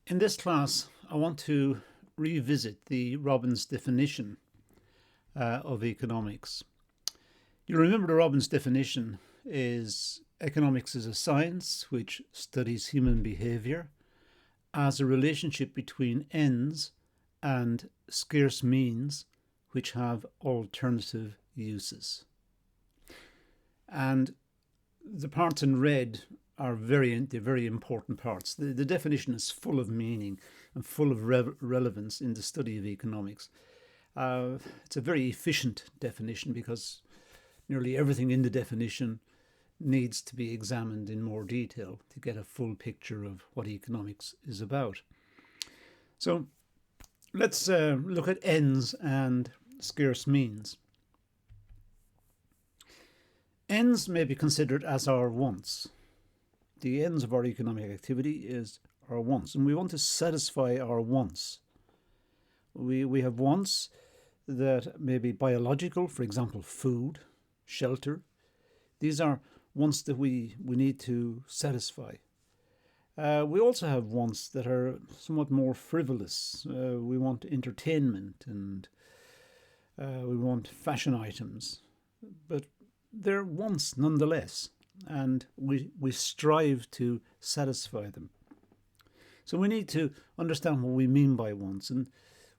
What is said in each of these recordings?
In this class, I want to revisit the Robbins definition of economics. You remember the Robbins definition is economics is a science which studies human behavior as a relationship between ends and scarce means which have alternative uses. And the parts in red are the very important parts. The definition is full of meaning and full of relevance in the study of economics. It's a very efficient definition because nearly everything in the definition needs to be examined in more detail to get a full picture of what economics is about. So let's look at ends and scarce means. Ends may be considered as our wants. The ends of our economic activity is our wants, and we want to satisfy our wants. We have wants that may be biological, for example, food, shelter. These are wants that we need to satisfy. We also have wants that are somewhat more frivolous. We want entertainment and we want fashion items, but they're wants nonetheless, and we strive to satisfy them. So we need to understand what we mean by wants, and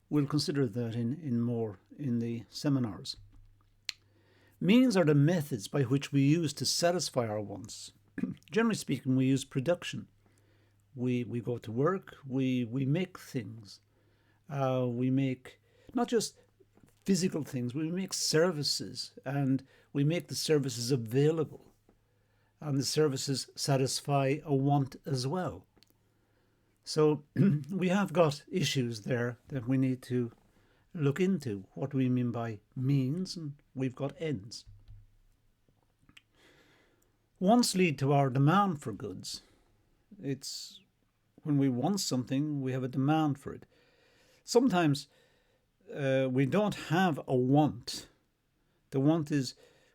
we'll consider that in more in the seminars. Means are the methods by which we use to satisfy our wants. Generally speaking, we use production. We go to work, we make things. We make not just physical things, we make services, and we make the services available. And the services satisfy a want as well. So we have got issues there that we need to look into. What do we mean by means? And we've got ends. Wants lead to our demand for goods. It's when we want something, we have a demand for it. Sometimes we don't have a want. The want is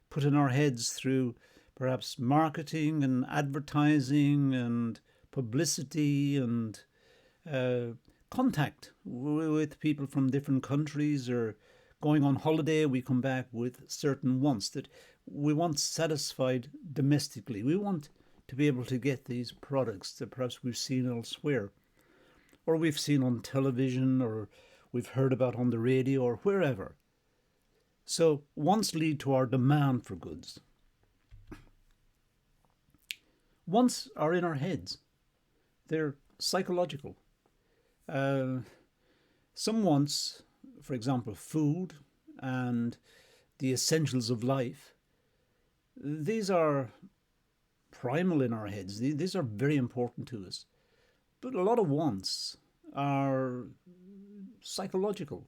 put in our heads through perhaps marketing and advertising and publicity and contact with people from different countries, or going on holiday, we come back with certain wants that we want satisfied domestically. We want to be able to get these products that perhaps we've seen elsewhere, or we've seen on television, or we've heard about on the radio, or wherever. So wants lead to our demand for goods. Wants are in our heads. They're psychological. Some wants, for example, food and the essentials of life, these are primal in our heads. These are very important to us. But a lot of wants are psychological.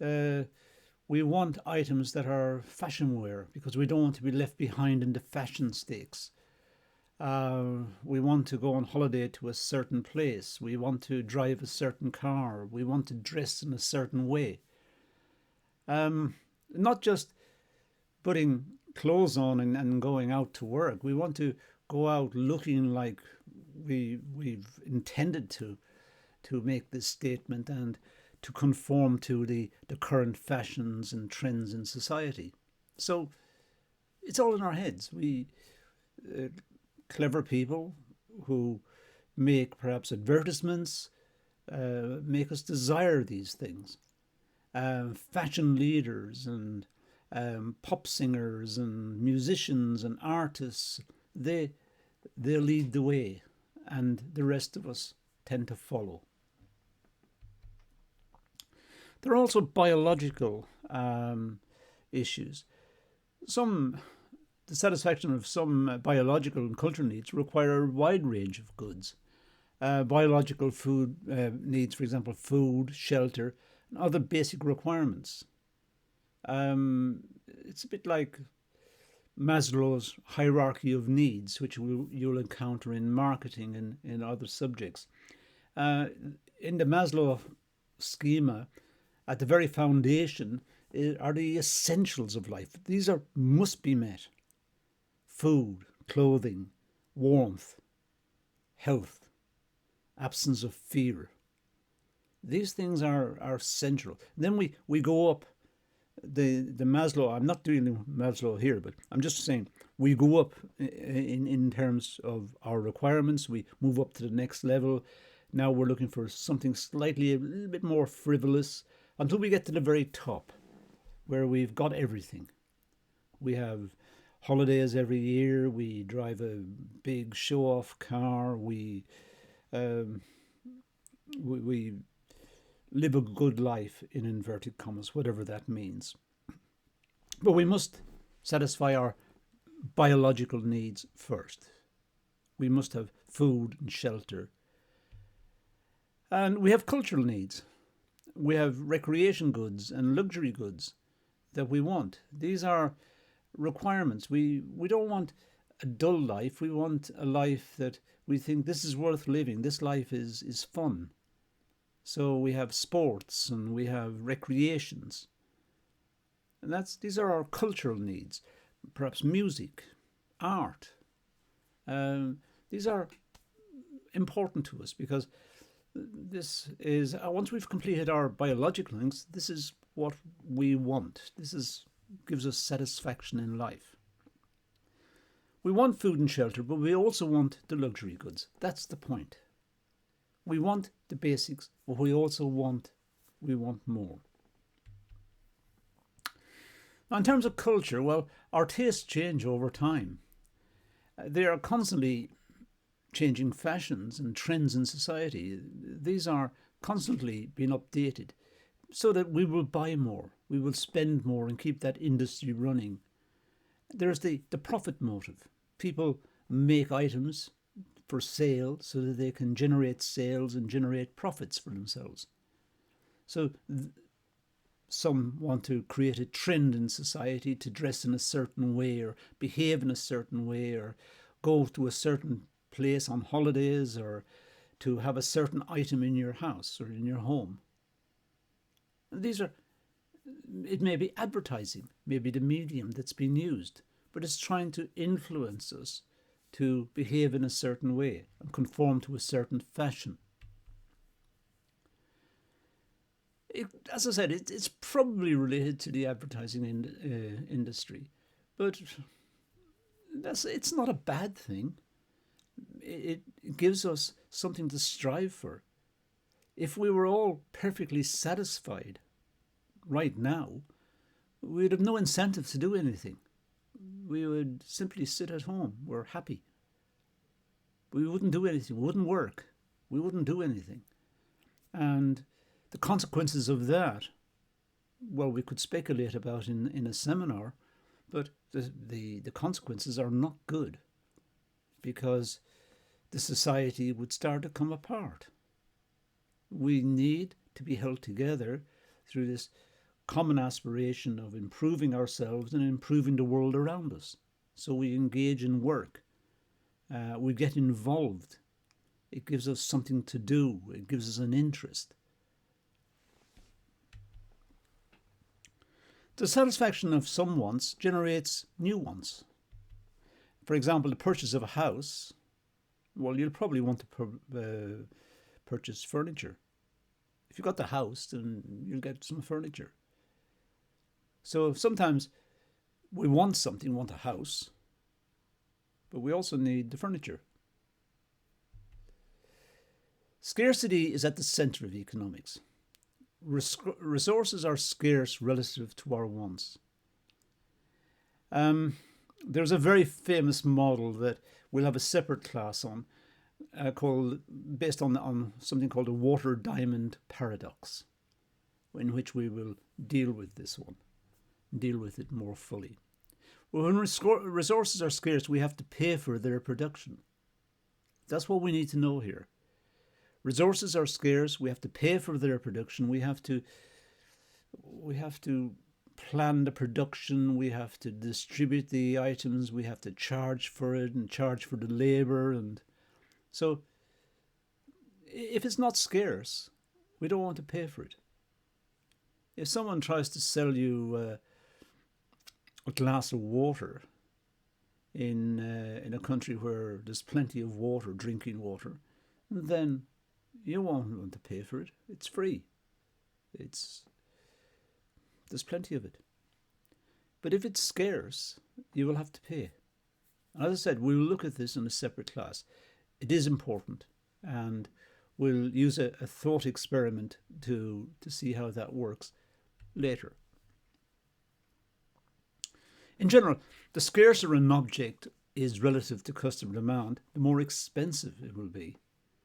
We want items that are fashion wear because we don't want to be left behind in the fashion stakes. We want to go on holiday to a certain place. We want to drive a certain car. We want to dress in a certain way. Not just putting clothes on and going out to work. We want to go out looking like we've intended to make this statement and to conform to the current fashions and trends in society. So it's all in our heads. Clever people who make perhaps advertisements make us desire these things. Fashion leaders and pop singers and musicians and artists, they lead the way, and the rest of us tend to follow. There are also biological issues. The satisfaction of some biological and cultural needs require a wide range of goods. Biological food needs, for example, food, shelter, and other basic requirements. It's a bit like Maslow's hierarchy of needs, which you'll encounter in marketing and in other subjects. In the Maslow schema, at the very foundation are the essentials of life. These must be met. Food, clothing, warmth, health, absence of fear, These things are central. Then we go up the Maslow. I'm not doing Maslow here, but I'm just saying we go up in terms of our requirements. We move up to the next level. Now we're looking for something slightly a little bit more frivolous until we get to the very top, where we've got everything. We have holidays every year. We drive a big show-off car. Um, we live a good life, in inverted commas, whatever that means. But we must satisfy our biological needs first. We must have food and shelter. And we have cultural needs. We have recreation goods and luxury goods that we want. These are requirements. We don't want a dull life. We want a life that we think this is worth living. This life is fun. So we have sports and we have recreations. And these are our cultural needs. Perhaps music, art. These are important to us because this is, once we've completed our biological things, this is what we want. Gives us satisfaction in life. We want food and shelter, but we also want the luxury goods. That's the point. We want the basics, but we want more. Now, in terms of culture, well, our tastes change over time. There are constantly changing fashions and trends in society. These are constantly being updated so that we will buy more, we will spend more and keep that industry running. There's the profit motive. People make items for sale so that they can generate sales and generate profits for themselves. So some want to create a trend in society to dress in a certain way or behave in a certain way or go to a certain place on holidays or to have a certain item in your house or in your home. It may be advertising, maybe the medium that's been used, but it's trying to influence us to behave in a certain way and conform to a certain fashion. As I said, it's probably related to the advertising industry, but it's not a bad thing. It gives us something to strive for. If we were all perfectly satisfied right now, we'd have no incentive to do anything. We would simply sit at home. We're happy. We wouldn't do anything. We wouldn't work. We wouldn't do anything. And the consequences of that, well, we could speculate about in a seminar, but the consequences are not good because the society would start to come apart. We need to be held together through this common aspiration of improving ourselves and improving the world around us. So we engage in work. We get involved. It gives us something to do. It gives us an interest. The satisfaction of some wants generates new wants. For example, the purchase of a house, well, you'll probably want to purchase furniture. If you've got the house, then you'll get some furniture. So sometimes we want something, want a house, but we also need the furniture. Scarcity is at the center of economics. Resources are scarce relative to our wants. There's a very famous model that we'll have a separate class on, based on something called a water diamond paradox, in which we will deal with this one, deal with it more fully. Well, when resources are scarce, we have to pay for their production. That's what we need to know here. Resources are scarce. We have to pay for their production. We have to plan the production. We have to distribute the items. We have to charge for it and charge for the labor. And so if it's not scarce, we don't want to pay for it. If someone tries to sell you a glass of water in a country where there's plenty of water, drinking water, then You won't want to pay for it. It's free. It's There's plenty of it. But if it's scarce, you will have to pay. And as I said, we'll look at this in a separate class. It is important, and we'll use a thought experiment to see how that works later. In general, the scarcer an object is relative to customer demand, the more expensive it will be.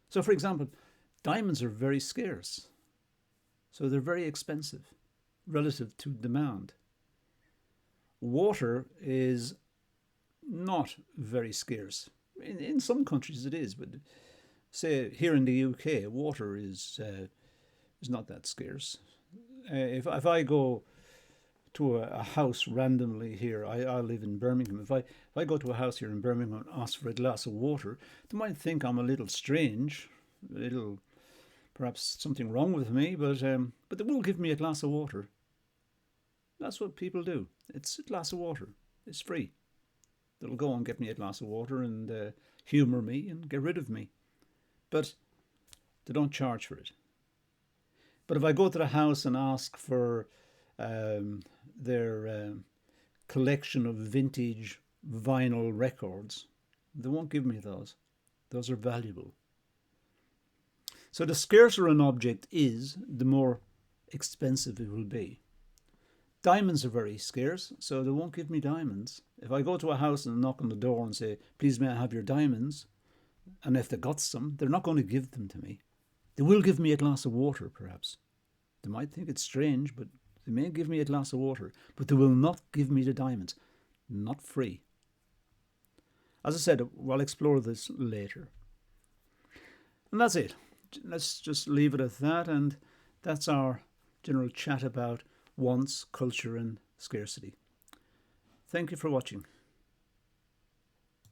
So, for example, diamonds are very scarce, so they're very expensive relative to demand. Water is not very scarce. In some countries it is, but say here in the UK, water is not that scarce. If I go to a house randomly here, I live in Birmingham. If I go to a house here in Birmingham and ask for a glass of water, they might think I'm a little strange, a little perhaps something wrong with me, but they will give me a glass of water. That's what people do. It's a glass of water. It's free. They'll go and get me a glass of water and humour me and get rid of me. But they don't charge for it. But if I go to the house and ask for their collection of vintage vinyl records, they won't give me those. Those are valuable. So the scarcer an object is, the more expensive it will be. Diamonds are very scarce, so they won't give me diamonds. If I go to a house and knock on the door and say, please may I have your diamonds, and if they got some, they're not going to give them to me. They will give me a glass of water, perhaps. They might think it's strange, but they may give me a glass of water, but they will not give me the diamonds. Not free. As I said, we'll explore this later. And that's it. Let's just leave it at that, and that's our general chat about wants, culture and scarcity. Thank you for watching.